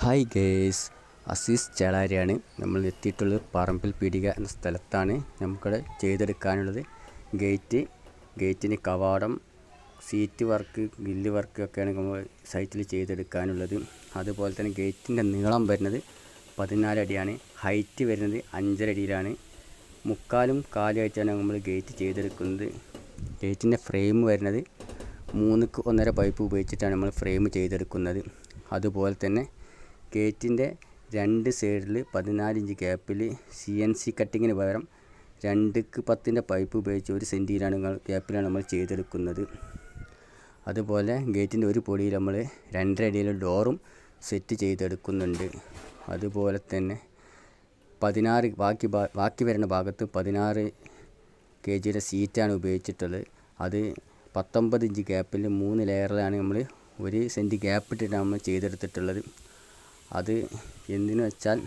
Hi guys, Azeez ചേളാരിയാണ്. നമ്മൾ എത്തിയിട്ടുള്ളത് പറമ്പിൽ പീടിക എന്ന സ്ഥലത്താണ്. നമുക്കിവിടെ ചെയ്തെടുക്കാനുള്ളത് ഗേറ്റിന് കവാടം, സീറ്റ് വർക്ക്, ഗില്ല് വർക്ക് ഒക്കെയാണ് നമ്മൾ സൈറ്റിൽ ചെയ്തെടുക്കാനുള്ളത്. അതുപോലെ തന്നെ ഗേറ്റിൻ്റെ നീളം വരുന്നത് 14 അടിയാണ്. ഹൈറ്റ് വരുന്നത് 5.5 അടിയിലാണ്. മുക്കാലും കാലുമായിട്ടാണ് നമ്മൾ ഗേറ്റ് ചെയ്തെടുക്കുന്നത്. ഗേറ്റിൻ്റെ ഫ്രെയിം വരുന്നത് 3ക്ക് 1.5 പൈപ്പ് ഉപയോഗിച്ചിട്ടാണ് നമ്മൾ ഫ്രെയിം ചെയ്തെടുക്കുന്നത്. അതുപോലെ തന്നെ ഗേറ്റിൻ്റെ 2 സൈഡിൽ 14 ഇഞ്ച് ഗ്യാപ്പിൽ CNC കട്ടിങ്ങിന് പകരം 2ക്ക് 10ൻ്റെ പൈപ്പ് ഉപയോഗിച്ച് 1 സെൻറ്റിയിലാണ് ഗ്യാപ്പിലാണ് നമ്മൾ ചെയ്തെടുക്കുന്നത്. അതുപോലെ ഗേറ്റിൻ്റെ ഒരു പൊടിയിൽ നമ്മൾ 2.5 അടിയിൽ ഡോറും സെറ്റ് ചെയ്തെടുക്കുന്നുണ്ട്. അതുപോലെ തന്നെ 16 ബാക്കി വരുന്ന ഭാഗത്ത് 16 kgയുടെ സീറ്റാണ് ഉപയോഗിച്ചിട്ടുള്ളത്. അത് 19 ഇഞ്ച് ഗ്യാപ്പിൽ 3 ലെയറിലാണ് നമ്മൾ 1 സെൻറ്റ് ഗ്യാപ്പ് ഇട്ടിട്ടാണ് നമ്മൾ ചെയ്തെടുത്തിട്ടുള്ളത്. അത് എന്തിനു വെച്ചാൽ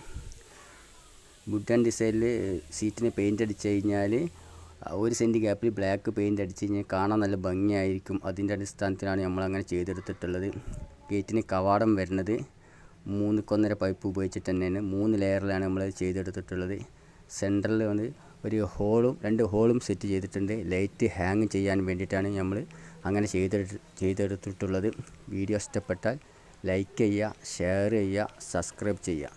വുഡൻ ഡിസൈനിൽ സീറ്റിന് പെയിൻ്റ് അടിച്ചു കഴിഞ്ഞാൽ 1 സെൻറ്റ് ഗ്യാപ്പിൽ ബ്ലാക്ക് പെയിൻ്റ് അടിച്ച് കഴിഞ്ഞാൽ കാണാൻ നല്ല ഭംഗിയായിരിക്കും. അതിൻ്റെ അടിസ്ഥാനത്തിലാണ് നമ്മളങ്ങനെ ചെയ്തെടുത്തിട്ടുള്ളത്. ഗേറ്റിന് കവാടം വരുന്നത് 3ക്ക് 1.5 പൈപ്പ് ഉപയോഗിച്ചിട്ട് തന്നെയാണ് 3 ലെയറിലാണ് നമ്മൾ ചെയ്തെടുത്തിട്ടുള്ളത്. സെൻറ്ററിൽ വന്ന് ഒരു ഹോളും 2 ഹോളും സെറ്റ് ചെയ്തിട്ടുണ്ട്. ലൈറ്റ് ഹാങ് ചെയ്യാൻ വേണ്ടിയിട്ടാണ് നമ്മൾ അങ്ങനെ ചെയ്തെടുത്തിട്ടുള്ളത്. വീഡിയോ ഇഷ്ടപ്പെട്ടാൽ ലൈക്ക് ചെയ്യുക, ഷെയർ ചെയ്യുക, സബ്സ്ക്രൈബ് ചെയ്യുക.